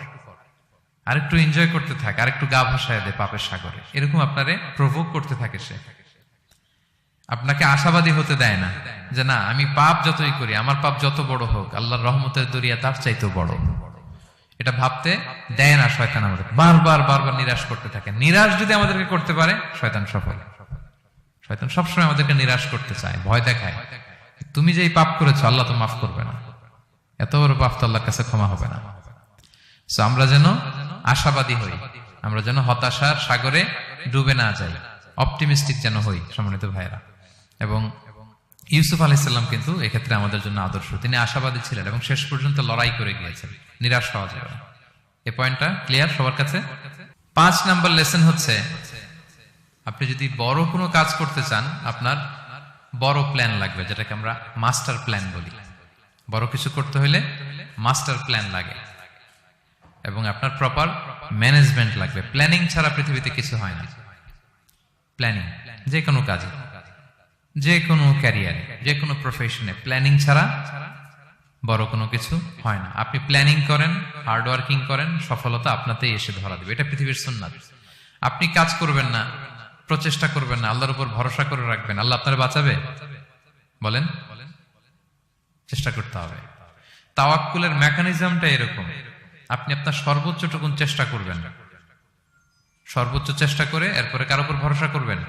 আরেকটু এনজয় করতে থাকে, আরেকটু গা ভাসায় দে পাপের সাগরে। এরকম আপনারে প্রভোগ করতে থাকে সে। আপনাকে আশাবাদী হতে দেয় না যে না, আমি পাপ যতই করি, আমার পাপ যত বড় হোক, আল্লাহর রহমতের দরিয়া তার চাইতেও বড়। এটা ভাবতে দেয় না শয়তান। আমাদের বারবার বারবার নিরাশ করতে থাকে। নিরাশ যদি আমাদেরকে করতে পারে, শয়তান সফল। শয়তান সবসময় আমাদেরকে নিরাশ করতে চায়, ভয় দেখায়। তুমি যে এই পাপ করেছো, আল্লাহ তো মাফ করবে না, এত বড় পাপ তো আল্লাহর কাছে ক্ষমা হবে না। সো আমরা যেন আশাবাদী হই, আমরা যেন হতাশার সাগরে ডুবে না যাই, অপটিমিস্টিক যেন হই সম্মানিত ভাইরা। এবং ইউসুফ আলাইহিস সালাম কিন্তু এক্ষেত্রে আমাদের জন্য আদর্শ। তিনি আশাবাদী ছিলেন এবং শেষ পর্যন্ত লড়াই করে গিয়েছেন। নিরাশ হওয়া যাবে না। এই পয়েন্টটা ক্লিয়ার সবার কাছে? 5 নাম্বার লেসন হচ্ছে, আপনি যদি বড় কোনো কাজ করতে চান, আপনার বড় প্ল্যান লাগবে, যেটাকে আমরা মাস্টার প্ল্যান বলি। বড় কিছু করতে হলে মাস্টার প্ল্যান লাগে, এবং আপনার প্রপার ম্যানেজমেন্ট লাগবে। প্ল্যানিং ছাড়া পৃথিবীতে কিছু হয় না। প্ল্যানিং যে কোনো কাজে, যে কোনো ক্যারিয়ারে, যে কোনো প্রফেশনে প্ল্যানিং ছাড়া বড় কোনো কিছু হয় না। আপনি প্ল্যানিং করেন, হার্ড ওয়ার্কিং করেন, সফলতা আপনাতেই এসে ধরা দেবে। এটা পৃথিবীর সুন্নাত। আপনি কাজ করবেন না, প্রচেষ্টা করবেন না, আল্লাহর উপর ভরসা করে রাখবেন, আল্লাহ আপনার বাঁচাবে? বলেন, চেষ্টা করতে হবে। তাওয়াক্কুলের মেকানিজমটা এরকম, আপনি আপনার সর্বোচ্চটুকুন চেষ্টা করবেন, সর্বোচ্চ চেষ্টা করে এরপরে কার উপর ভরসা করবেন?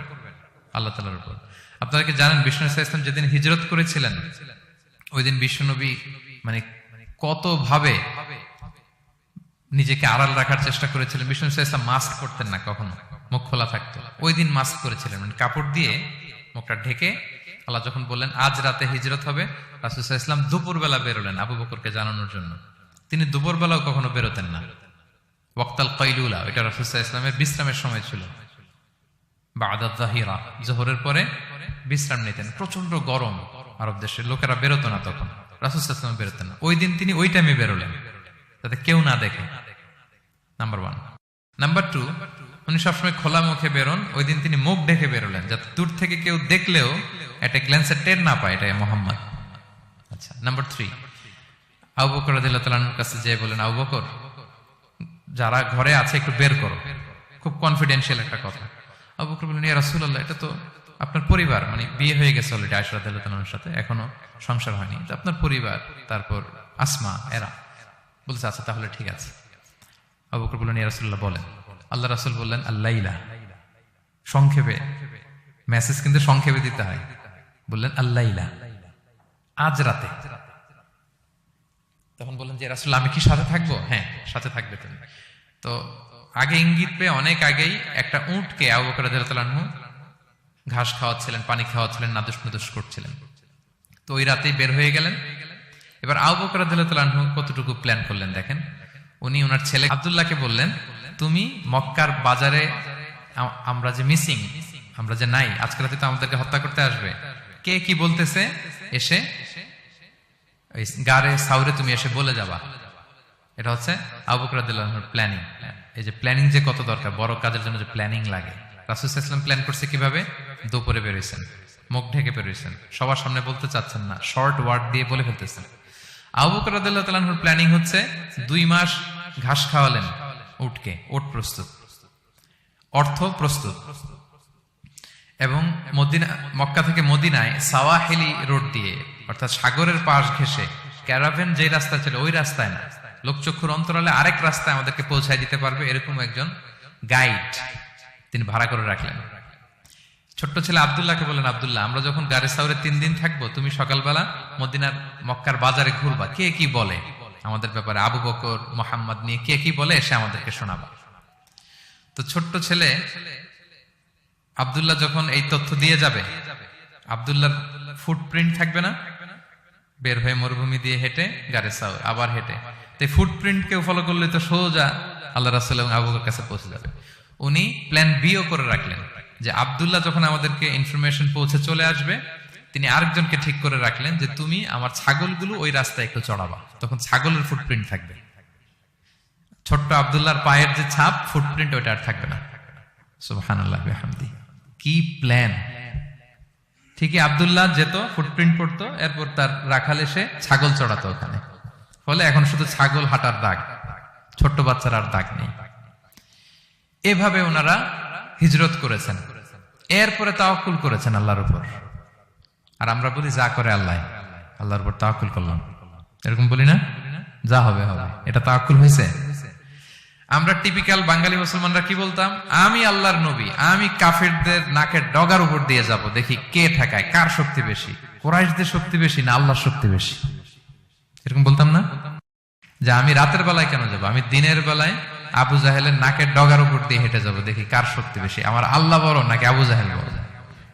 আল্লাহ তাআলার উপর। আপনারা কি জানেন বিষ্ণু ইসলাম যেদিন হিজরত করেছিলেন ওই দিন বিশ্বনবী মানে কত ভাবে নিজেকে আড়াল রাখার চেষ্টা করেছিলেন। বিষ্ণু ইসলাম মাস্ক পরতেন না, কখনো মুখ খোলা থাকতো। ওই দিন মাস্ক করেছিলেন, মানে কাপড় দিয়ে মুখটা ঢেকে। আল্লাহ যখন বললেন আজ রাতে হিজরত হবে, রাসূল সাল্লাল্লাহু আলাইহি ওয়াসাল্লাম দুপুরবেলা বেরোলেন আবু বকরকে জানানোর জন্য। তিনি দুপুরবেলাও কখনো বেরোতেন না। ওয়াক্তাল কাইলুলা, এটা রাসূল সাল্লাল্লাহু আলাইহি ওয়াসাল্লামের বিশ্রামের সময় ছিল। বাদা যাহিরা, জোহরের পরে বিশ্রাম নিতেন। প্রচন্ড গরম, আরব দেশের লোকেরা বেরোতো না তখন, রাসূল সাল্লাল্লাহু আলাইহি ওয়াসাল্লাম বেরোতেন না। ওই দিন তিনি ওই টাইমে বেরোলেন যাতে কেউ না দেখে, নাম্বার 1। নাম্বার 2, উনি সবসময় খোলা মুখে বেরোন, ওই দিন তিনি মুখ ঢেকে বেরোলেন যাতে দূর থেকে কেউ দেখলেও একটা গ্ল্যান্সের টের না পায় এটা মুহাম্মদ। আচ্ছা, নাম্বার 3, আবু বকর রাদিয়াল্লাহু তাআলার কাছে যেয়ে বলেন, আবু বকর যারা ঘরে আছে একটু বের করো, খুব কনফিডেন্সিয়াল একটা কথা। আবু বকর বললেন, ইয়া রাসূলুল্লাহ, এটা তো আপনার পরিবার, মানে বিয়ে হয়ে গেছে অলরেডি আয়েশা রাদিয়াল্লাহু তাআলার সাথে, এখনো সংসার হয়নি, তো আপনার পরিবার, তারপর আসমা, এরা বলছে আচ্ছা তাহলে ঠিক আছে। আবু বকর বললেন, ইয়া রাসূলুল্লাহ বলেন। আল্লাহ রাসূল বললেন, আল্লাইলা, সংক্ষেপে, মেসেজ কিন্তু সংক্ষেপে দিতে হয়। বললেন আল্লাইলা, আজ রাতে। তখন বললেন যে রাসূল আমি কি সাথে থাকবো? হ্যাঁ, সাথে থাকবে তুমি। তো আগে ইঙ্গিত পেয়ে অনেক আগেই একটা উটকে আবু বকর রাদিয়াল্লাহু তাআলা আনহু ঘাস খাওয়াচ্ছিলেন, পানি খাওয়াচ্ছিলেন, নাদুস নুদুস করছিলেন। তো ওই রাতেই বের হয়ে গেলেন। এবার আবু বকর রাদিয়াল্লাহু তাআলা আনহু কতটুকু প্ল্যান করলেন দেখেন। উনি ওনার ছেলে আব্দুল্লাহকে বললেন, তুমি মক্কার বাজারে, আমরা যে মিসিং, আমরা যে নাই, আজকে রাতে তো আমাদেরকে হত্যা করতে আসবে, কে কি বলতেছে এসে ওই গারে সাউরে তুমি এসে বলে যাবা। এটা হচ্ছে আবু বকর রাদিয়াল্লাহু আনহুর প্ল্যানিং। এই যে প্ল্যানিং যে কত দরকার, বড় কাজের জন্য যে প্ল্যানিং লাগে। রাসূল সাল্লাল্লাহু আলাইহি ওয়াসাল্লাম প্ল্যান করছে কিভাবে? দুপুরে বেরোইছেন, মুখ ঢেকে বেরোইছেন, সবার সামনে বলতে চাচ্ছেন না, শর্ট ওয়ার্ড দিয়ে বলে ফেলতেছেন। আবু বকর রাদিয়াল্লাহু তাআলা আনহুর প্ল্যানিং হচ্ছে 2 মাস ঘাস খাওয়ালেন উটকে, ওট প্রস্তুত, অর্থ প্রস্তুত, এবং মক্কা থেকে মদিনায় সাওয়াহিলি রোড দিয়ে, অর্থাৎ সাগরের পাশ ঘেঁষে ক্যারাভেন যে রাস্তা ছিল ওই রাস্তায় না, লোকচক্ষুর অন্তরালে আরেক রাস্তায় আমাদেরকে পৌঁছায় দিতে পারবে এরকম একজন গাইড তিনি ভাড়া করে রাখলেন। ছোট্ট ছেলে আব্দুল্লাহকে বলেন, আব্দুল্লাহ আমরা যখন গারে সাউরে 3 দিন থাকবো, তুমি সকালবেলা মদিনার মক্কার বাজারে ঘুরবা, কে কি বলে আমাদের ব্যাপারে, আবু বকর মুহাম্মদ নিয়ে কে কি বলে এসে আমাদেরকে শোনাবা। তো ছোট্ট ছেলে আব্দুল্লাহ যখন এই তথ্য দিয়ে যাবে, আব্দুল্লাহর ফুটপ্রিন্ট থাকবে না, বের হয়ে মরুভূমি দিয়ে হেঁটে গারে সাউর, আবার হেঁটে, তো ফুটপ্রিন্ট কেউ ফলো করলে তো সোজা আল্লাহ রাসূল এবং আবু বকরের কাছে পৌঁছে যাবে। উনি প্ল্যান বিও করে রাখলেন যে আব্দুল্লাহ যখন আমাদেরকে ইনফরমেশন পৌঁছে চলে আসবে, তিনি আরেকজনকে ঠিক করে রাখলেন যে তুমি আমার ছাগলগুলো ওই রাস্তায় একটু চড়াবা, তখন ছাগলের ফুটপ্রিন্ট থাকবে, ছোট্ট আব্দুল্লাহর পায়ের যে ছাপ ফুটপ্রিন্ট ওইটা আর থাকবে না। সুবহানাল্লাহ বিহামদি, কি প্ল্যান! ঠিকই আব্দুল্লাহ যেত, ফুটপ্রিন্ট পড়তো, এরপর তার রাখাল এসে ছাগল চড়াতো ওখানে, ফলে এখন শুধু ছাগল হাঁটার দাগ, ছোট্ট বাচ্চার আর দাগ নেই। এভাবে ওনারা হিজরত করেছেন, এরপরে তাওয়াক্কুল করেছেন আল্লাহর উপর। আর আমরা বলি যা করে আল্লাহ, আল্লাহর উপর তাওয়াক্কুল করলাম, এরকম বলি না? যা হবে হবে, এটা তাওয়াক্কুল হয়েছে? আমরা টিপিক্যাল বাঙালি মুসলমানরা কি বলতাম? আমি আল্লাহর নবী, আমি কাফেরদের নাকের ডগার উপর দিয়ে যাব, দেখি কে ঠেকায়, কার শক্তি বেশি, কুরাইশদের শক্তি বেশি না আল্লাহর শক্তি বেশি, এরকম বলতাম না? যে আমি রাতের বেলায় কেন যাব, আমি দিনের বেলায় আবু জাহেলের নাকের ডগার উপর দিয়ে হেঁটে যাব, দেখি কার শক্তি বেশি, আমার আল্লাহ বড় নাকি আবু জাহেল বড়।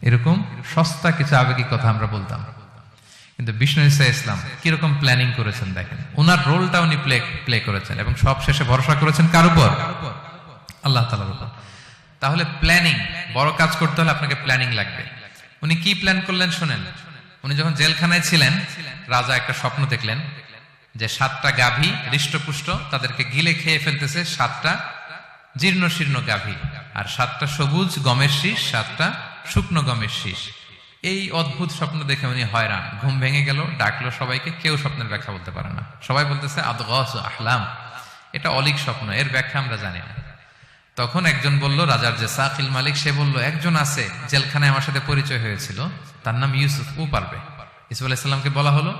এরকম সস্তা কিছু আবেগিক কথা আমরা বলতাম। কিন্তু বিষ্ণু ঈসা ইসলাম কিরকম প্ল্যানিং করেছেন দেখেন, ওনার রোলটা উনি প্লে করেছেন, এবং সব শেষে ভরসা করেছেন কার উপর? আল্লাহ তাআলার উপর। তাহলে প্ল্যানিং, বড় কাজ করতে হলে আপনাকে প্ল্যানিং লাগবে। উনি কি প্ল্যান করলেন শোনেন। উনি যখন জেলখানায় ছিলেন, রাজা একটা স্বপ্ন দেখলেন যে 7টা গাভী হৃষ্টপুষ্ট, তাদেরকে গিলে খেয়ে ফেলতেছে 7টা জীর্ণ শীর্ণ গাভী, আর 7টা সবুজ গমের শীষ, 7টা শুকনো গমের শীষ। এই অদ্ভুত স্বপ্ন দেখে উনি হয়রান, ঘুম ভেঙে গেল, ডাকলো সবাইকে, কেউ স্বপ্নের ব্যাখ্যা বলতে পারে না। সবাই বলতেছে আদগাস আহলাম, এটা অলীক স্বপ্ন, এর ব্যাখ্যা আমরা জানি না। তখন একজন বলল, রাজার যে সাকিল মালিক, সে বলল একজন আছে জেলখানায় আমার সাথে পরিচয় হয়েছিল, তার নাম ইউসুফ, ও পারবে। ইউসুফ আলাইহিসসালামকে বলা হলো,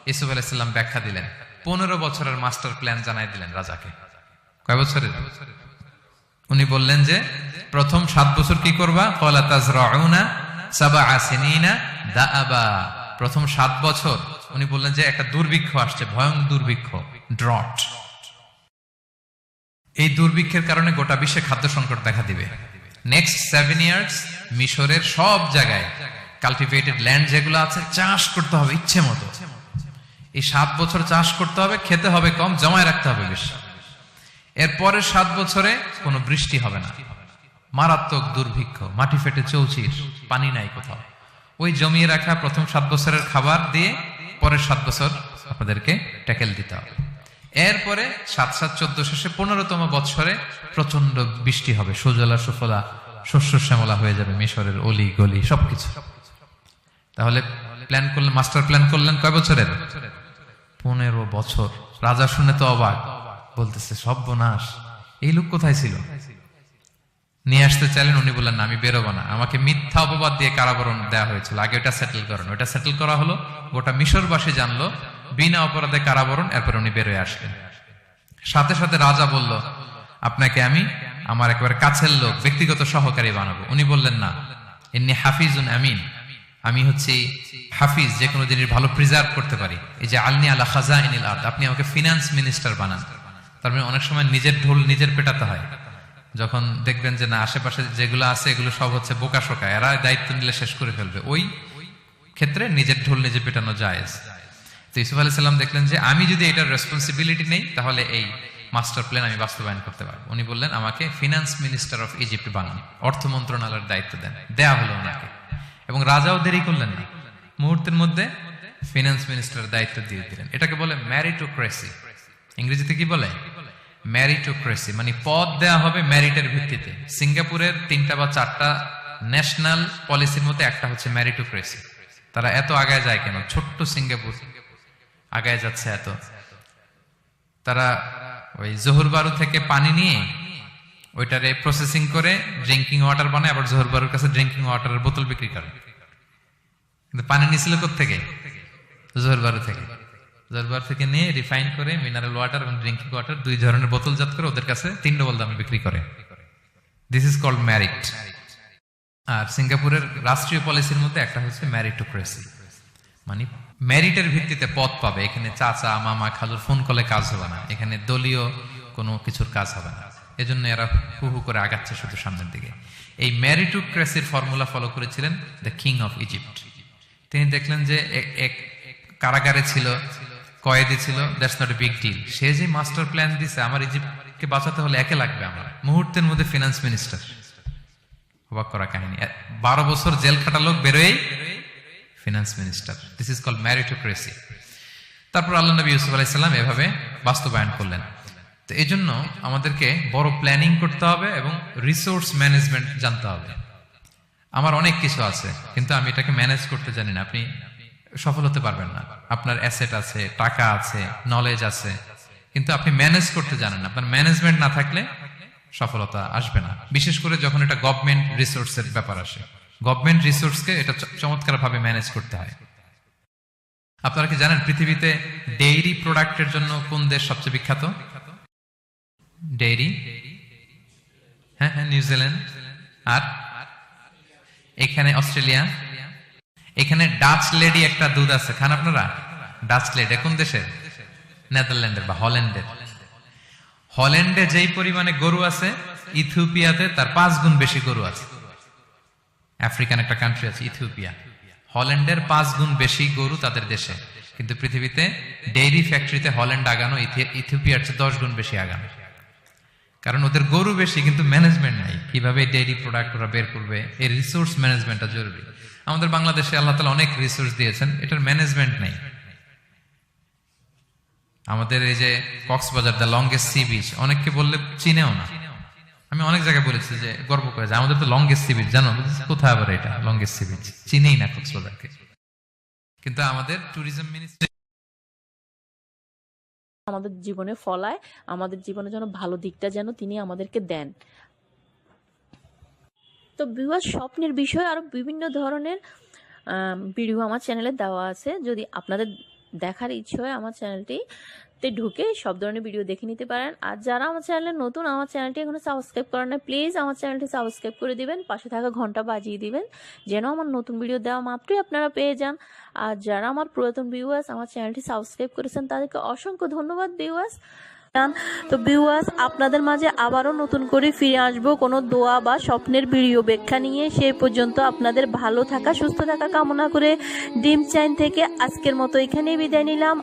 ইউসুফ আলাইহিসসালাম ব্যাখ্যা দিলেন, 15 বছরের মাস্টার প্ল্যান জানাই দিলেন রাজাকে। কয় বছরের? উনি বললেন যে প্রথম 7 বছর কি করবা? ক্বালা তাজরাউনা সাবআ সিনিনা দাআবা। প্রথম 7 বছর উনি বললেন যে একটা দুর্ভিক্ষ আসছে, ভয়ঙ্কর দুর্ভিক্ষ, ড্রট। এই দুর্ভিক্ষের কারণে গোটা বিশ্বে খাদ্য সংকট দেখা দিবে। নেক্সট 7 ইয়ার্স মিশরের সব জায়গায় কাল্টিভেটেড ল্যান্ড যেগুলো আছে চাষ করতে হবে ইচ্ছে মতো। এই 7 বছর চাষ করতে হবে, খেতে হবে কম, জমায় রাখতে হবে বেশি। এরপরে 7 বছরে কোনো বৃষ্টি হবে না, মারাত্মক দুর্ভিক্ষ, মাটি ফেটে চৌচির, পানি নাই কোথাও। ওই জমিয়ে রাখা প্রথম 7 বছরের খাবার দিয়ে পরের 7 বছর আপনাদেরকে ট্যাকেল দিতে হবে। এরপরে 7-7-14 শেষে 15তম বছরে প্রচন্ড বৃষ্টি হবে, সুজলা সুফলা শস্য শ্যামলা হয়ে যাবে মিশরের অলি গলি সবকিছু। তাহলে প্ল্যান করলেন, মাস্টার প্ল্যান করলেন কয় বছরের? 15 বছর। রাজা শুনে তো অবাক, বলতেছে সর্বনাশ, এই লোক কোথায় ছিল? নিয়ে আসতে চাইলেন, উনি বললেন না, আমি বেরোবো না, আমাকে মিথ্যা অপবাদ দিয়ে কারাবরণ দেওয়া হয়েছিল, আগে ওটা সেটেল করেন। ওটা সেটেল করা হলো, গোটা মিশরবাসী জানলো, বিনা অপরাধে কারাবরণ। এরপর উনি বেরোয় আসলেন। সাথে সাথে রাজা বলল, আপনাকে আমি আমার একেবারে কাছের লোক, ব্যক্তিগত সহকারী বানাবো। উনি বললেন না, ইন্নী হাফিজুন আমিন, আমি হচ্ছি হাফিজ, যে কোনো জিনিস ভালো প্রিজার্ভ করতে পারি। এই যে আলনি আলা খাজাইনিল আরদ, আপনি আমাকে ফিনান্স মিনিস্টার বানান। তার মানে অনেক সময় নিজের ঢোল নিজের পেটাতে হয়। যখন দেখবেন যে না, আশেপাশে যেগুলো আছে এগুলো সব হচ্ছে বোকা শোকা, এরা দায়িত্ব নিলে শেষ করে ফেলবে, ওই ক্ষেত্রে নিজের ঢোল নিজে পেটানো জায়েজ। তো ইউসুফ আলাইহিস সালাম দেখলেন যে আমি যদি এটার রেসপন্সিবিলিটি নেই, তাহলে এই মাস্টার প্ল্যান আমি বাস্তবায়ন করতে পারবো। উনি বললেন, আমাকে ফিনান্স মিনিস্টার অফ ইজিপ্ট বানান, অর্থ মন্ত্রণালয়ের দায়িত্ব দেন। দেয়া হলো ওনাকে, এবং রাজাও দেরি করলেন না, মুহূর্তের মধ্যে ফিনান্স মিনিস্টারের দায়িত্ব দিয়ে দিলেন। এটাকে বলে ম্যারিটোক্রেসি। ইংরেজিতে কি বলে? ম্যারিটোক্রেসি, মানে পদ দেয়া হবে মেরিটের ভিত্তিতে। সিঙ্গাপুরের 3টা বা 4টা ন্যাশনাল পলিসির মধ্যে একটা হচ্ছে ম্যারিটোক্রেসি। তারা এত আগায় যায় কেন? ছোট্ট সিঙ্গাপুর আগায় যাচ্ছে এত। তারা ওই জহুর বারু থেকে পানি নিয়ে ওইটারে প্রসেসিং করে ড্রিঙ্কিং ওয়াটার বানায়, আবার জহুর বারুর কাছে ড্রিঙ্কিং ওয়াটারের বোতল বিক্রি করে। কিন্তু পানি নিয়েছিল কোত্থেকে? জহুর বারু থেকে। জহুর বারু থেকে নিয়ে রিফাইন করে মিনারেল ওয়াটার এবং ড্রিঙ্কিং ওয়াটার 2 ধরনের বোতলজাত করে ওদের কাছে 3 ডবল দামে বিক্রি করে। This is called merit. আর সিঙ্গাপুরের রাষ্ট্রীয় পলিসির মধ্যে একটা হচ্ছে ম্যারিটোক্রেসি, মানে মেরিটের ভিত্তিতে পদ পাবে। এখানে চাচা মামা খালুর ফোন কলে কাজ হবে না, এখানে দলীয় কোনো কিছুর কাজ হবে না। এজন্য এরা হু হু করে আগাচ্ছে শুধু সামনের দিকে। এই ম্যারিটোক্রেসির ফর্মুলা ফলো করেছিলেন দ্য কিং অফ ইজিপ্ট। তিনি দেখলেন যে এক কারাগারে ছিল, কয়েদি ছিল, that's not a big deal. সে যে মাস্টার প্ল্যান দিছে, আমার ইজিপ্টকে বাঁচাতে হলে একে লাগবে আমার, মুহূর্তের মধ্যে ফিনান্স মিনিস্টার। অবাক করা কাহিনী, 12 বছর জেল খাটা লোক বেরোয় finance minister. This is called meritocracy. তারপর আল্লাহ নবী ইউসুফ আলাইহিস সালাম এভাবে বাস্তবায়ন করলেন। তো এই জন্য আমাদেরকে বড় প্ল্যানিং করতে হবে এবং রিসোর্স ম্যানেজমেন্ট জানতে হবে। আমার অনেক কিছু আছে, কিন্তু আমি এটাকে ম্যানেজ করতে জানি না, আপনি সফল হতে পারবেন না। আপনার অ্যাসেট আছে, টাকা আছে, নলেজ আছে, কিন্তু আপনি ম্যানেজ করতে জানেন না। আপনার ম্যানেজমেন্ট না থাকলে সফলতা আসবে না, বিশেষ করে যখন এটা গভর্নমেন্ট রিসোর্সের ব্যাপার আসে। গভর্নমেন্ট রিসোর্সকে এটা চমৎকার ভাবে ম্যানেজ করতে হয়। আপনারা কি জানেন পৃথিবীতে ডেইরি প্রোডাক্টের জন্য কোন দেশ সবচেয়ে বিখ্যাত? ডেইরি, হ্যাঁ, নিউজিল্যান্ড। আর এখানে অস্ট্রেলিয়া। এখানে ডাচ লেডি একটা দুধ আছে, খান আপনারা? ডাচ লেডি কোন দেশের? নেদারল্যান্ডের বা হল্যান্ডের। হল্যান্ডে যেই পরিমাণে গরু আছে, ইথিওপিয়াতে তার 5 গুণ বেশি গরু আছে। আফ্রিকান একটা কান্ট্রি আছে ইথিওপিয়া, হল্যান্ডের 5 গুণ বেশি গরু তাদের দেশে। কিন্তু পৃথিবীতে ডেইরি ফ্যাক্টরিতে হল্যান্ড আগানো ইথিওপিয়ার চেয়ে 10 গুণ বেশি আগানো। কারণ ওদের গরু বেশি, কিন্তু ম্যানেজমেন্ট নাই। কিভাবে ডেইরি প্রোডাক্ট ওরা বের করবে, এই রিসোর্স ম্যানেজমেন্টটা জরুরি। আমাদের বাংলাদেশে আল্লাহ তাআলা অনেক রিসোর্স দিয়েছেন, এটার ম্যানেজমেন্ট নেই। আমাদের এই যে Cox's Bazar, the longest sea beach, অনেককে বললে চিনেও না। আমি অনেক জায়গায় বলেছি যে গর্ব করে যে আমাদের তো লংগেস্ট সি বিচ, জানো কোথায় আবার এটা লংগেস্ট সি বিচ? চিনেই না কক্সবাজারকে। কিন্তু আমাদের ট্যুরিজম মিনিস্ট্রি আমাদের জীবনে ফলায়, আমাদের জীবনে যেন ভালো দিকটা যেন তিনি আমাদেরকে দেন। তো ভিউয়ার্স, স্বপ্নের বিষয়ে আরো বিভিন্ন ধরনের ভিডিও আমার চ্যানেলে দেওয়া আছে। যদি আপনাদের দেখার ইচ্ছে হয় আমার চ্যানেলটিতে ঢুকে সব ধরনের ভিডিও দেখে নিতে পারেন। আর যারা আমার চ্যানেলে নতুন, আমার চ্যানেলটি এখনো সাবস্ক্রাইব করেন না, প্লিজ আমার চ্যানেলটি সাবস্ক্রাইব করে দিবেন, পাশে থাকা ঘন্টা বাজিয়ে দিবেন, যেন আমার নতুন ভিডিও দেওয়া মাত্রই আপনারা পেয়ে যান। আর যারা আমার পুরাতন ভিউয়ার্স আমার চ্যানেলটি সাবস্ক্রাইব করেছেন তাদেরকে অসংখ্য ধন্যবাদ ভিউয়ার্স। তো ভিউয়ার্স, আপনাদের মাঝে আবারও নতুন করে ফিরে আসবো কোনো দোয়া বা স্বপ্নের ভিডিও ব্যাখ্যা নিয়ে। সেই পর্যন্ত আপনাদের ভালো থাকা সুস্থ থাকা কামনা করে ড্রিম চাইন থেকে আজকের মতো এখানেই বিদায় নিলাম।